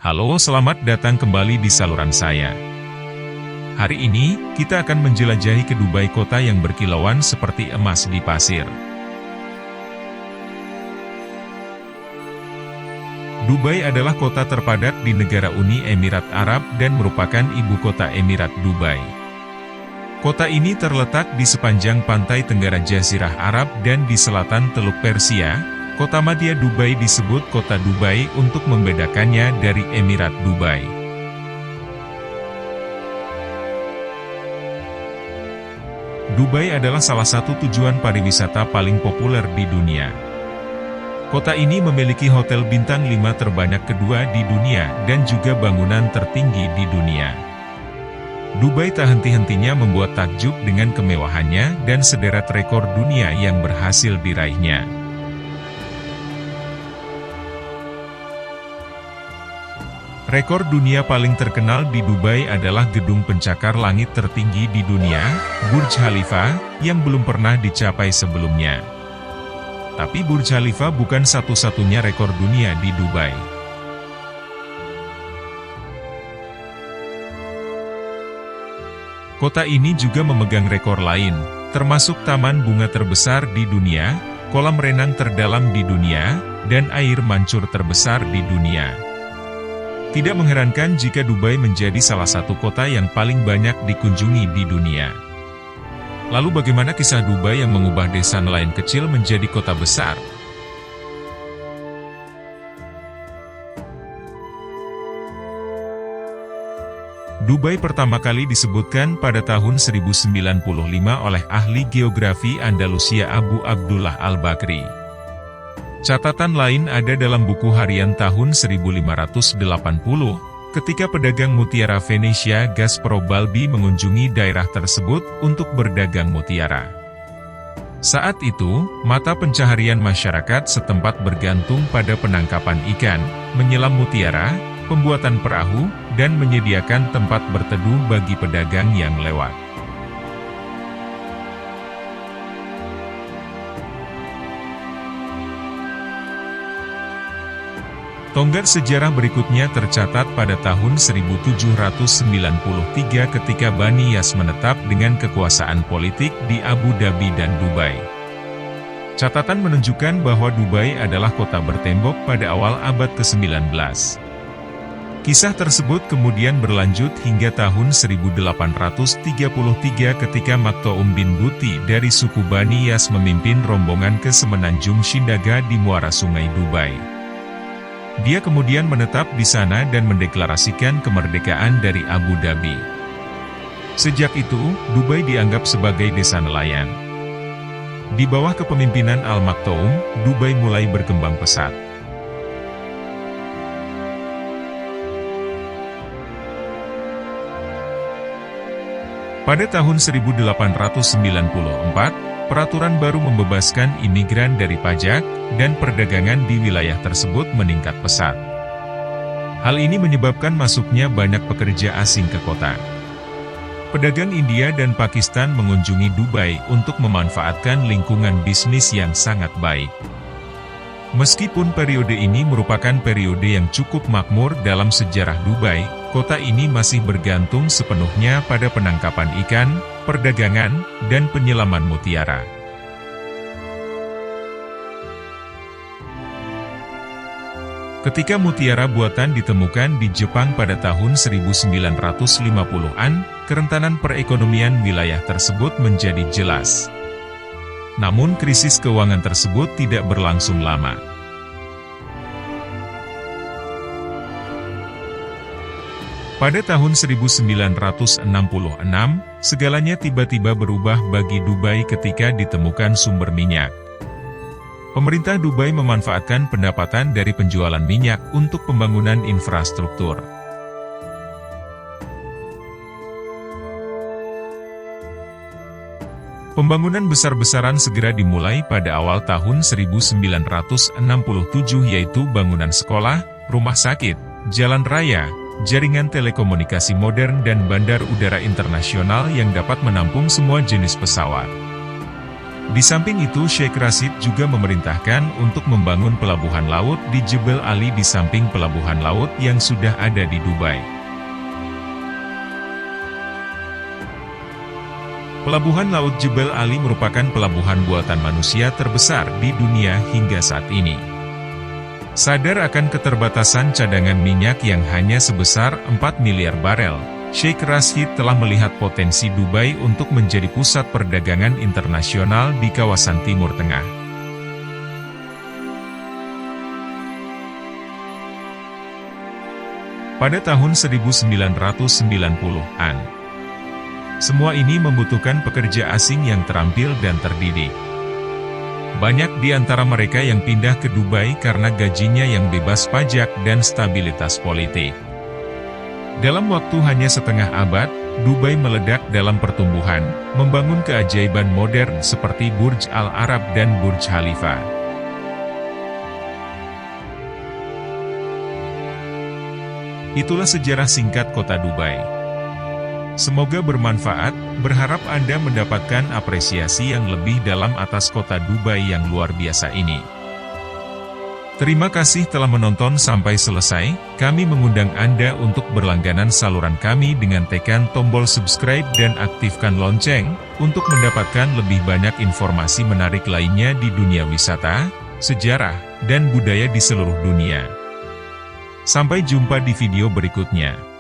Halo, selamat datang kembali di saluran saya. Hari ini, kita akan menjelajahi ke Dubai, kota yang berkilauan seperti emas di pasir. Dubai adalah kota terpadat di negara Uni Emirat Arab dan merupakan ibu kota Emirat Dubai. Kota ini terletak di sepanjang pantai tenggara Jazirah Arab dan di selatan Teluk Persia. Kota madya Dubai disebut Kota Dubai untuk membedakannya dari Emirat Dubai. Dubai adalah salah satu tujuan pariwisata paling populer di dunia. Kota ini memiliki hotel bintang 5 terbanyak kedua di dunia dan juga bangunan tertinggi di dunia. Dubai tak henti-hentinya membuat takjub dengan kemewahannya dan sederet rekor dunia yang berhasil diraihnya. Rekor dunia paling terkenal di Dubai adalah gedung pencakar langit tertinggi di dunia, Burj Khalifa, yang belum pernah dicapai sebelumnya. Tapi Burj Khalifa bukan satu-satunya rekor dunia di Dubai. Kota ini juga memegang rekor lain, termasuk taman bunga terbesar di dunia, kolam renang terdalam di dunia, dan air mancur terbesar di dunia. Tidak mengherankan jika Dubai menjadi salah satu kota yang paling banyak dikunjungi di dunia. Lalu bagaimana kisah Dubai yang mengubah desa nelayan kecil menjadi kota besar? Dubai pertama kali disebutkan pada tahun 1095 oleh ahli geografi Andalusia Abu Abdullah Al-Bakri. Catatan lain ada dalam buku harian tahun 1580, ketika pedagang mutiara Venesia Gasparo Balbi mengunjungi daerah tersebut untuk berdagang mutiara. Saat itu, mata pencaharian masyarakat setempat bergantung pada penangkapan ikan, menyelam mutiara, pembuatan perahu, dan menyediakan tempat berteduh bagi pedagang yang lewat. Tonggak sejarah berikutnya tercatat pada tahun 1793 ketika Bani Yas menetap dengan kekuasaan politik di Abu Dhabi dan Dubai. Catatan menunjukkan bahwa Dubai adalah kota bertembok pada awal abad ke-19. Kisah tersebut kemudian berlanjut hingga tahun 1833 ketika Maktoum bin Buti dari suku Bani Yas memimpin rombongan ke Semenanjung Shindaga di muara sungai Dubai. Dia kemudian menetap di sana dan mendeklarasikan kemerdekaan dari Abu Dhabi. Sejak itu, Dubai dianggap sebagai desa nelayan. Di bawah kepemimpinan Al-Maktoum, Dubai mulai berkembang pesat. Pada tahun 1894, peraturan baru membebaskan imigran dari pajak, dan perdagangan di wilayah tersebut meningkat pesat. Hal ini menyebabkan masuknya banyak pekerja asing ke kota. Pedagang India dan Pakistan mengunjungi Dubai untuk memanfaatkan lingkungan bisnis yang sangat baik. Meskipun periode ini merupakan periode yang cukup makmur dalam sejarah Dubai, kota ini masih bergantung sepenuhnya pada penangkapan ikan, perdagangan, dan penyelaman mutiara. Ketika mutiara buatan ditemukan di Jepang pada tahun 1950-an, kerentanan perekonomian wilayah tersebut menjadi jelas. Namun krisis keuangan tersebut tidak berlangsung lama. Pada tahun 1966, segalanya tiba-tiba berubah bagi Dubai ketika ditemukan sumber minyak. Pemerintah Dubai memanfaatkan pendapatan dari penjualan minyak untuk pembangunan infrastruktur. Pembangunan besar-besaran segera dimulai pada awal tahun 1967 yaitu bangunan sekolah, rumah sakit, jalan raya, jaringan telekomunikasi modern dan bandar udara internasional yang dapat menampung semua jenis pesawat. Di samping itu, Sheikh Rashid juga memerintahkan untuk membangun pelabuhan laut di Jebel Ali di samping pelabuhan laut yang sudah ada di Dubai. Pelabuhan laut Jebel Ali merupakan pelabuhan buatan manusia terbesar di dunia hingga saat ini. Sadar akan keterbatasan cadangan minyak yang hanya sebesar 4 miliar barel, Sheikh Rashid telah melihat potensi Dubai untuk menjadi pusat perdagangan internasional di kawasan Timur Tengah. Pada tahun 1990-an, semua ini membutuhkan pekerja asing yang terampil dan terdidik. Banyak di antara mereka yang pindah ke Dubai karena gajinya yang bebas pajak dan stabilitas politik. Dalam waktu hanya setengah abad, Dubai meledak dalam pertumbuhan, membangun keajaiban modern seperti Burj Al Arab dan Burj Khalifa. Itulah sejarah singkat kota Dubai. Semoga bermanfaat, berharap Anda mendapatkan apresiasi yang lebih dalam atas kota Dubai yang luar biasa ini. Terima kasih telah menonton sampai selesai. Kami mengundang Anda untuk berlangganan saluran kami dengan tekan tombol subscribe dan aktifkan lonceng, untuk mendapatkan lebih banyak informasi menarik lainnya di dunia wisata, sejarah, dan budaya di seluruh dunia. Sampai jumpa di video berikutnya.